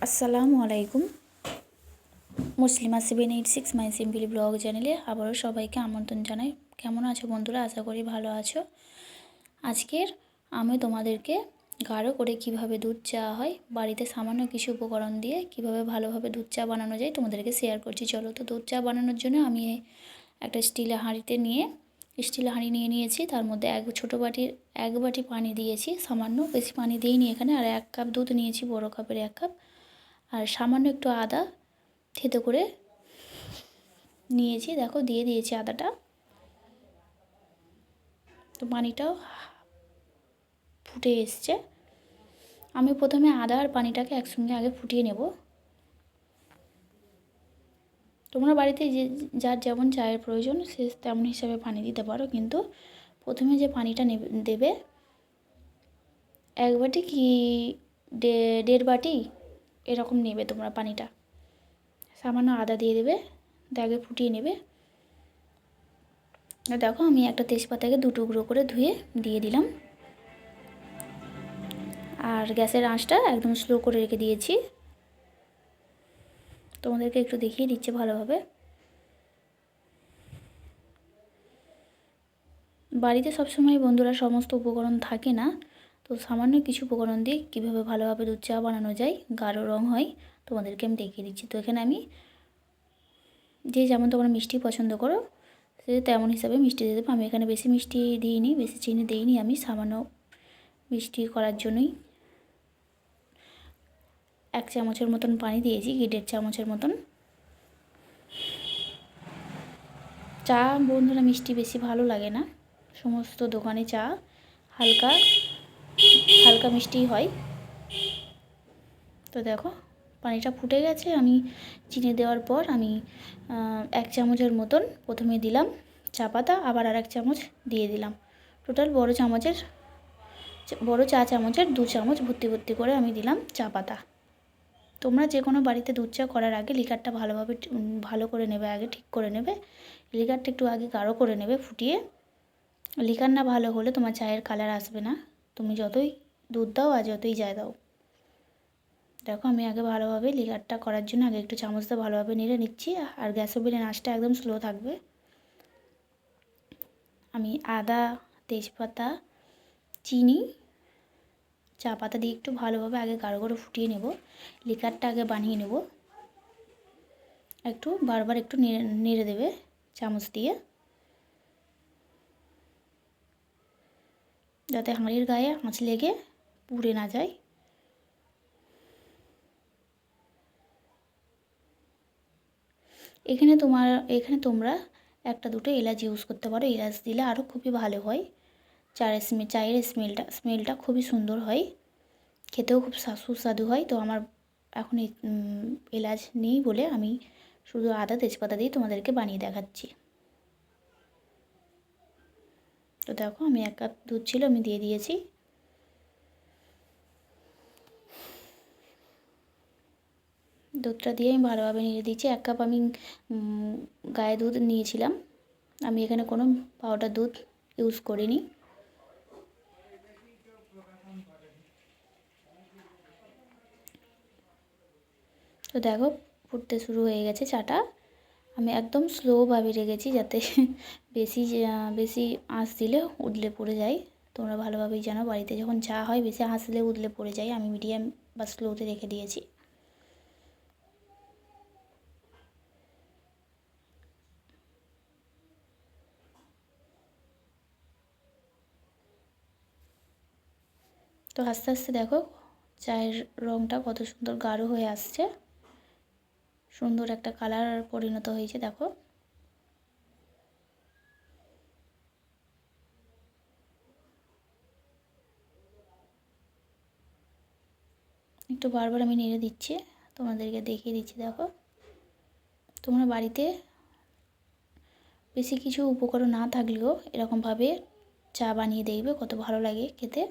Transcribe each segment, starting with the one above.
আসসালামু আলাইকুম। মুসলিমা 786 মাই simply blog চ্যানেলে আবারও সবাইকে আমন্ত্রণ জানাই। কেমন আছো বন্ধুরা? আশা করি ভালো আছো। আজকের আমি তোমাদেরকে গাঢ় করে কিভাবে দুধ চা হয়, বাড়িতে সামান্য কিছু উপকরণ দিয়ে কিভাবে ভালোভাবে দুধ চা বানানো যায় তোমাদেরকে শেয়ার করছি। চলো, তো দুধ চা বানানোর জন্য আমি একটা স্টিলের হাঁড়ি নিয়ে নিয়েছি। তার মধ্যে এক বাটি পানি দিয়েছি, সামান্য, বেশি পানি দিইনি এখানে। আর 1 কাপ দুধ নিয়েছি, বড় কাপের 1 কাপ। আর সামান্য একটু আদা থেতো করে নিয়েছি, দেখো দিয়ে দিয়েছি আদাটা। তো পানিটাও ফুটে এসছে। আমি প্রথমে আদা আর পানিটাকে একসঙ্গে আগে ফুটিয়ে নেব। তোমরা বাড়িতে যার যেমন চায়ের প্রয়োজন সে তেমন হিসাবে পানি দিতে পারো, কিন্তু প্রথমে যে পানিটা দেবে 1 বাটি কি 1.5 বাটি এরকম নেবে তোমরা পানিটা। সামান্য আদা দিয়ে দেবে, আগে ফুটিয়ে নেবে। দেখো আমি একটা তেজপাতাকে 2 টুকরো করে ধুয়ে দিয়ে দিলাম। আর গ্যাসের আঁচটা একদম স্লো করে রেখে দিয়েছি। তোমাদেরকে একটু দেখিয়ে দিচ্ছে ভালোভাবে। বাড়িতে সবসময় বন্ধুরা সমস্ত উপকরণ থাকে না, তো সামান্য কিছু উপকরণ দিয়ে কীভাবে ভালোভাবে দুধ চা বানানো যায়, গাঢ় রং হয়, তোমাদেরকে আমি দেখিয়ে দিচ্ছি। তো এখানে আমি যেমন তোমরা মিষ্টি পছন্দ করো সে তেমন হিসাবে মিষ্টি দিয়ে দেবো। আমি এখানে বেশি মিষ্টি দিইনি, বেশি চিনি দিইনি, আমি সামান্য মিষ্টি করার জন্যই 1 চামচের মতন পানি দিয়েছি, কি 1.5 চামচের মতন। চা বন্ধুরা মিষ্টি বেশি ভালো লাগে না, সমস্ত দোকানে চা হালকা হালকা মিষ্টি হয়। তো দেখো পানিটা ফুটে গেছে। আমি চিনি দেওয়ার পর আমি 1 চামচের মতন প্রথমে দিলাম চা পাতা, আবার আর 1 চামচ দিয়ে দিলাম। টোটাল বড় চা চামচের 2 চামচ ভর্তি করে আমি দিলাম চা পাতা। তোমরা যে কোনো বাড়িতে দুধ চা করার আগে লিকারটা ভালো করে নেবে, আগে ঠিক করে নেবে। লিকারটা একটু আগে গাঢ় করে নেবে ফুটিয়ে। লিকার না ভালো হলে তোমার চায়ের কালার আসবে না, তুমি যতই দুধ দাও আর যতই চা দাও। দেখো আমি আগে ভালোভাবে লিকারটা করার জন্য আগে একটু চামচ দিয়ে ভালোভাবে নেড়ে নিচ্ছি। আর গ্যাস ওভেনের আঁচটা একদম স্লো থাকবে। আমি আদা, তেজপাতা, চিনি, চা পাতা দিয়ে একটু ভালোভাবে আগে গাঢ় করে ফুটিয়ে নেব। লিকারটা আগে বানিয়ে নেব। একটু বারবার একটু নেড়ে দেবে চামচ দিয়ে, যাতে হাঁড়ির গায়ে আঁচ লেগে পুড়ে না যায়। এখানে তোমরা 1-2টো এলাচ ইউজ করতে পারো। এলাচ দিলে আরও খুবই ভালো হয়। চায়ের স্মেলটা খুবই সুন্দর হয়, খেতেও খুব সুস্বাদু হয়। তো আমার এখন এলাচ নেই বলে আমি শুধু আদা তেজপাতা দিয়ে তোমাদেরকে বানিয়ে দেখাচ্ছি। তো দেখো আমি 1 কাপ দুধ ছিল, আমি দিয়ে দিয়েছি। দুধটা দিয়ে আমি ভালোভাবে নেড়ে দিয়েছি। 1 কাপ আমি গায়ে দুধ নিয়েছিলাম। আমি এখানে কোনো পাউডার দুধ ইউজ করিনি। তো দেখো ফুটতে শুরু হয়ে গেছে চাটা। আমি একদম স্লোভাবে রেখেছি, যাতে বেশি আঁচ দিলে উদলে পড়ে যায়। তোমরা ভালোভাবেই জানো বাড়িতে যখন চা হয় বেশি আঁচ দিলে উদলে পড়ে যায়। আমি মিডিয়াম বা স্লোতে রেখে দিয়েছি। তো আস্তে আস্তে দেখো চায়ের রঙটা কত সুন্দর গাঢ় হয়ে আসছে, সুন্দর একটা কালার পরিণত হয়েছে। দেখো একটু বারবার আমি নেড়ে দিচ্ছি, তোমাদেরকে দেখিয়ে দিচ্ছি। দেখো তোমরা বাড়িতে বেশি কিছু উপকরণ না থাকলেও এরকমভাবে চা বানিয়ে দেখবে, কত ভালো লাগে খেতে।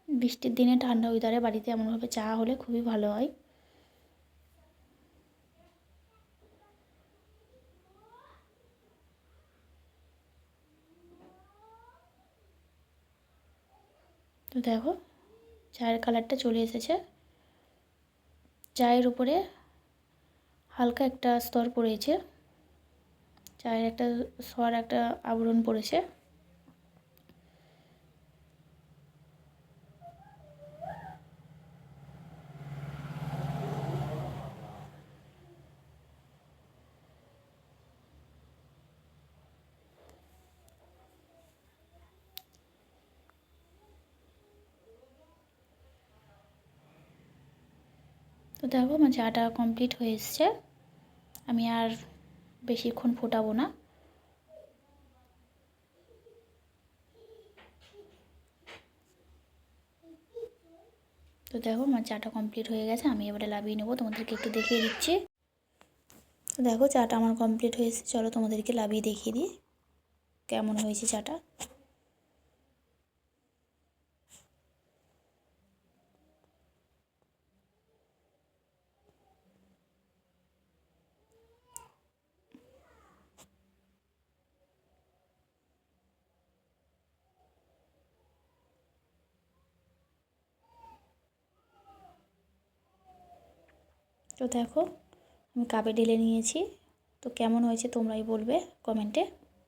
বৃষ্টির দিনে ঠান্ডা ওয়েদারে বাড়িতে এমনভাবে চা হলে খুবই ভালো হয়। দেখো চায়ের কালারটা চলে এসেছে। চায়ের উপরে হালকা একটা স্তর পড়েছে, চায়ের একটা স্তর, একটা আবরণ পড়েছে। তো দেখো আমার চাটা কমপ্লিট হয়ে এসছে। আমি আর বেশিক্ষণ ফোটাবো না। তো দেখো আমার চাটা কমপ্লিট হয়ে গেছে, আমি এবারে লাভিয়ে নেবো, তোমাদেরকে একটু দেখিয়ে দিচ্ছি। তো দেখো চাটা আমার কমপ্লিট হয়েছে, চলো তোমাদেরকে লাভিয়ে দেখিয়ে দিই কেমন হয়েছে চাটা। তো দেখো আমি কাপে ঢেলে নিয়েছি। তো কেমন হয়েছে তোমরাই বলবে কমেন্টে,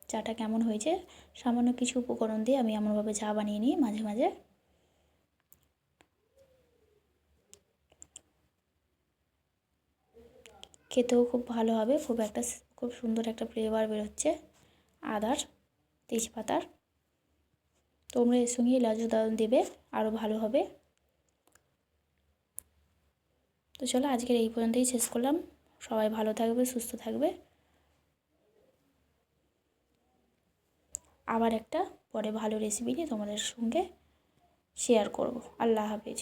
চাটা কেমন হয়েছে। সামান্য কিছু উপকরণ দিয়ে আমি এমনভাবে চা বানিয়ে নিই মাঝে মাঝে। খেতেও খুব ভালো হবে, খুব সুন্দর একটা ফ্লেভার বেরোচ্ছে আদার, তেজপাতার। তোমরা এর সঙ্গে এলাচও দেবে, আরও ভালো হবে। তো চলো আজকের এই পর্যন্তই শেষ করলাম। সবাই ভালো থাকবে, সুস্থ থাকবে। আবার একটা পরে ভালো রেসিপি নিয়ে তোমাদের সঙ্গে শেয়ার করব। আল্লাহ হাফেজ।